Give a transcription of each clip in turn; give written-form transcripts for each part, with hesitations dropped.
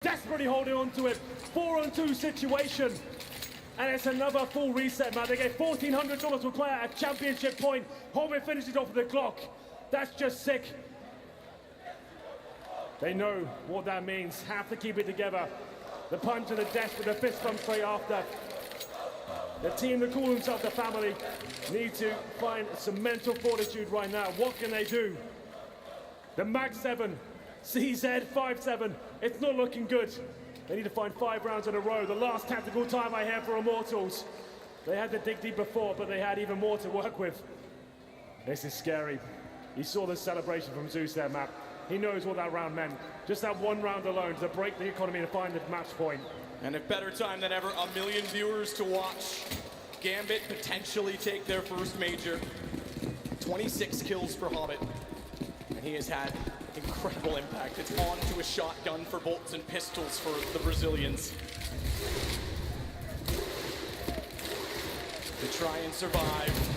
Desperately holding on to it. 4-on-2 situation. And it's another full reset, man. They get $1,400 per player at championship point. Hobbit finishes off with the clock. That's just sick. They know what that means. Have to keep it together. The punch to the desk with the fist bump straight after. The team that call themselves the family need to find some mental fortitude right now. What can they do? The Mag 7, CZ 5-7. It's not looking good. They need to find 5 rounds in a row. The last tactical time I have for Immortals. They had to dig deep before, but they had even more to work with. This is scary. You saw the celebration from Zeus there, Matt. He knows what that round meant. Just that one round alone to break the economy and find the match point. And a better time than ever, 1 million viewers to watch Gambit potentially take their first major. 26 kills for Hobbit. And he has had incredible impact. It's on to a shotgun for bolts and pistols for the Brazilians. To try and survive.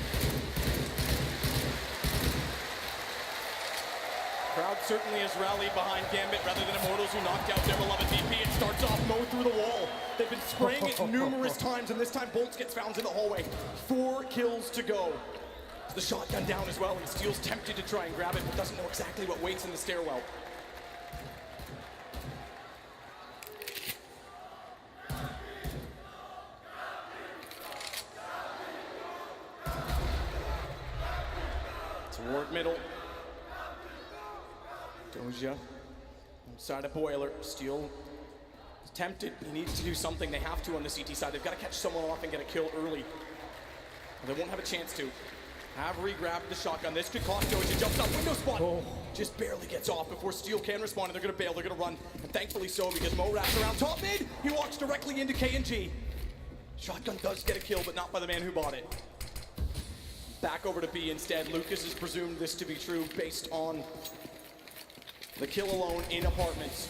Crowd certainly has rallied behind Gambit rather than Immortals, who knocked out their beloved VP. It starts off Mo through the wall. They've been spraying it numerous times, and this time Bolts gets found in the hallway. 4 kills to go. The shotgun down as well, and Steel's tempted to try and grab it, but doesn't know exactly what waits in the stairwell. Toward middle. Doja, inside a boiler. Steel is tempted. He needs to do something. They have to on the CT side. They've got to catch someone off and get a kill early. They won't have a chance to. Avery grabbed the shotgun. This could cost Doja. Jumps up window spot. Just barely gets off before Steel can respond. And they're going to bail. They're going to run. And thankfully so, because Mo wraps around top mid. He walks directly into KNG. Shotgun does get a kill, but not by the man who bought it. Back over to B instead. Lucas has presumed this to be true based on the kill alone in apartments.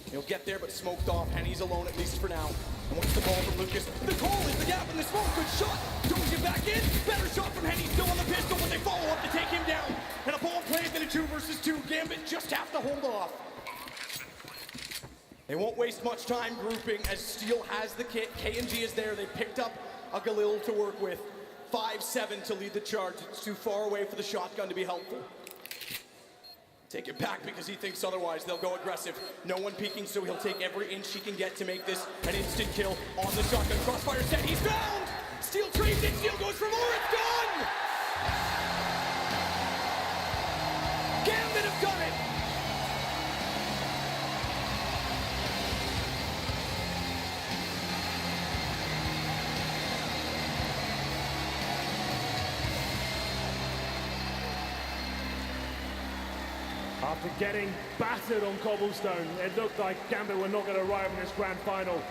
He'll get there, but smoked off. Henny's alone, at least for now. And what's the ball from Lucas? The call is the gap in the smoke. Good shot. Don't get back in. Better shot from Henny. Still on the pistol, but they follow up to take him down. And a ball plays in a 2 versus 2. Gambit just have to hold off. They won't waste much time grouping as Steel has the kit. KNG is there. They picked up a Galil to work with. 5-7 to lead the charge. It's too far away for the shotgun to be helpful. Take it back because he thinks otherwise. They'll go aggressive. No one peeking, so he'll take every inch he can get to make this an instant kill on the shotgun. Crossfire set, he's found! Steel trades it, Steel goes for more, it's done! Gambit have done it! After getting battered on cobblestone, it looked like Gambit were not going to arrive in this grand final.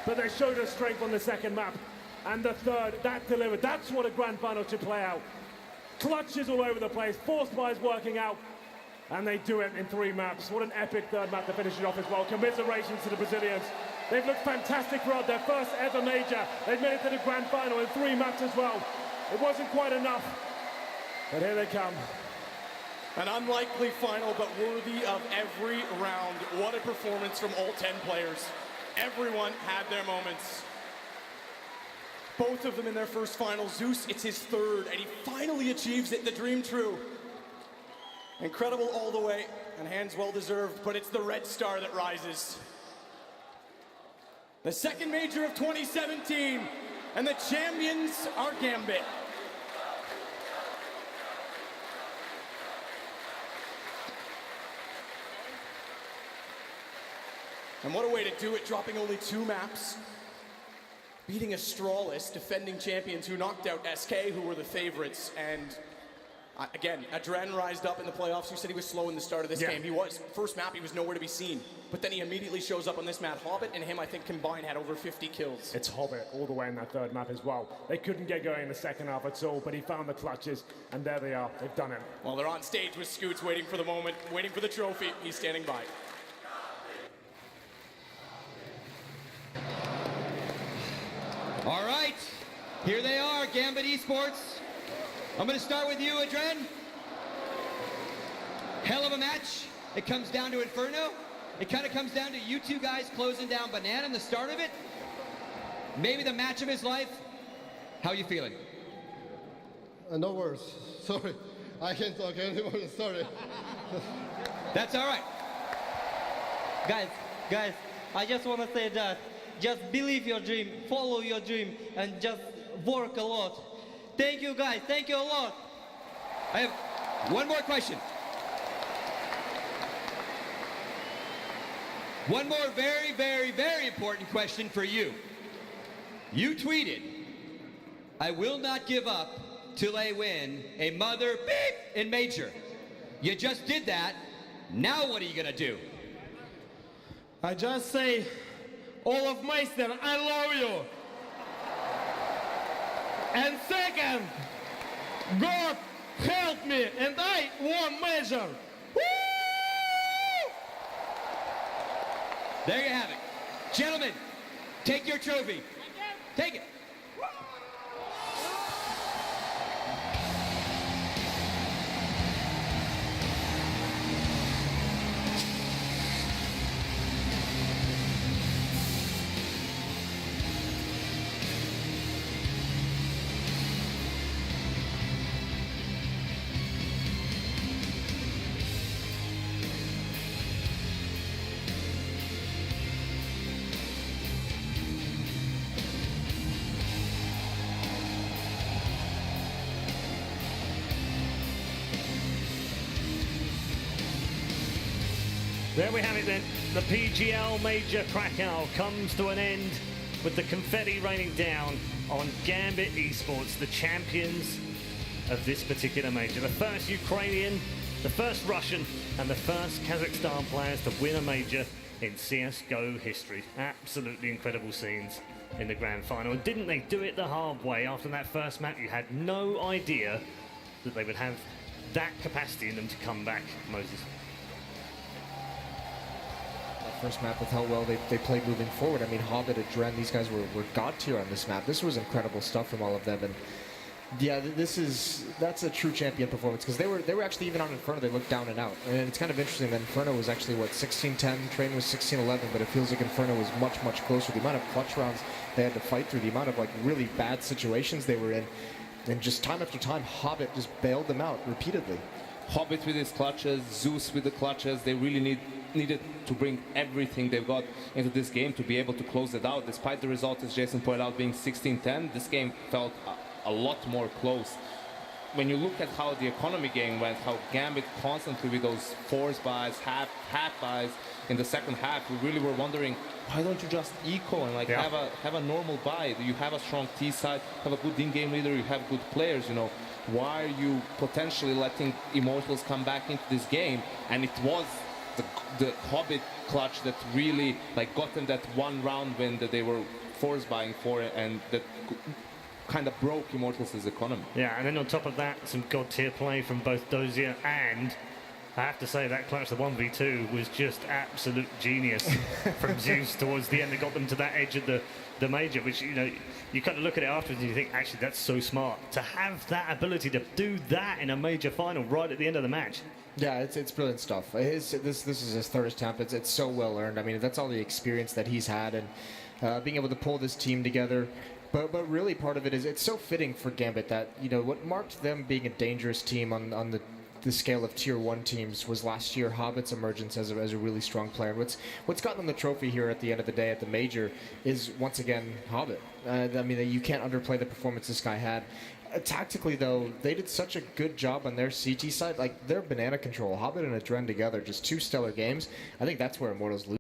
But they showed us strength on the second map. And the third, that delivered. That's what a grand final should play out. Clutches all over the place, force buys working out. And they do it in 3 maps. What an epic third map to finish it off as well. Commiserations to the Brazilians. They've looked fantastic throughout their first ever major. They've made it to the grand final in 3 maps as well. It wasn't quite enough. But here they come. An unlikely final, but worthy of every round. What a performance from all 10 players. Everyone had their moments. Both of them in their first final. Zeus, it's his 3rd, and he finally achieves it, the dream true. Incredible all the way, and hands well deserved, but it's the red star that rises. The second major of 2017, and the champions are Gambit. And what a way to do it, dropping only 2 maps. Beating Astralis, defending champions who knocked out SK, who were the favorites. And again, Adren rised up in the playoffs. You said he was slow in the start of this game. He was. First map, he was nowhere to be seen. But then he immediately shows up on this map. Hobbit and him, I think, combined had over 50 kills. It's Hobbit all the way in that third map as well. They couldn't get going in the second half at all, but he found the clutches, and there they are. They've done it. Well, they're on stage with Scoots, waiting for the moment, waiting for the trophy. He's standing by. All right, here they are, Gambit Esports. I'm going to start with you, Adren. Hell of a match. It comes down to Inferno. It kind of comes down to you two guys closing down Banana in the start of it. Maybe the match of his life. How you feeling? No words. Sorry. I can't talk anymore. Sorry. That's all right. Guys, I just want to say that just believe your dream, follow your dream, and just work a lot. Thank you, guys. Thank you a lot. I have one more question. One more very, very, very important question for you. You tweeted, "I will not give up till I win a mother beep in major." You just did that. Now what are you gonna do? I just say, Olaf Meister, I love you. And second, God help me, and I won major. Woo! There you have it. Gentlemen, take your trophy. Take it. There we have it then. The PGL Major Krakow comes to an end with the confetti raining down on Gambit Esports, the champions of this particular major. The first Ukrainian, the first Russian, and the first Kazakhstan players to win a major in CSGO history. Absolutely incredible scenes in the grand final. And didn't they do it the hard way? After that first map, you had no idea that they would have that capacity in them to come back, Moses. First map with how well they played moving forward. I mean, Hobbit, Adren, these guys were god tier on this map. This was incredible stuff from all of them. And yeah, that's a true champion performance, because they were actually, even on Inferno, they looked down and out. And it's kind of interesting that Inferno was actually, what, 16-10, Train was 16-11, but it feels like Inferno was much, much closer. The amount of clutch rounds they had to fight through, the amount of like really bad situations they were in, and just time after time, Hobbit just bailed them out repeatedly. Hobbit with his clutches, Zeus with the clutches, they really needed to bring everything they've got into this game to be able to close it out. Despite the result, as Jason pointed out, being 16-10, this game felt a lot more close. When you look at how the economy game went, how Gambit constantly with those force buys, half buys in the second half, we really were wondering, why don't you just eco and like have a normal buy? You have a strong T side, have a good in-game leader, you have good players, you know. Why are you potentially letting Immortals come back into this game? And it was the Hobbit clutch that really like got them that one round win that they were force buying for, and that kind of broke Immortals' economy. Yeah, and then on top of that, some god tier play from both Dozier, and I have to say that clutch, the 1v2, was just absolute genius from Zeus towards the end. That got them to that edge of the major, which, you know, you kind of look at it afterwards and you think, actually, that's so smart to have that ability to do that in a major final right at the end of the match. Yeah, it's brilliant stuff. This is his third attempt. It's so well earned. I mean, that's all the experience that he's had, and being able to pull this team together. But really, part of it is it's so fitting for Gambit that, you know, what marked them being a dangerous team on the scale of tier 1 teams was last year Hobbit's emergence as a really strong player. What's gotten them the trophy here at the end of the day at the major is, once again, Hobbit. I mean, you can't underplay the performance this guy had. Tactically, though, they did such a good job on their CT side. Like, their banana control, Hobbit and Adren together, just two stellar games. I think that's where Immortals lose.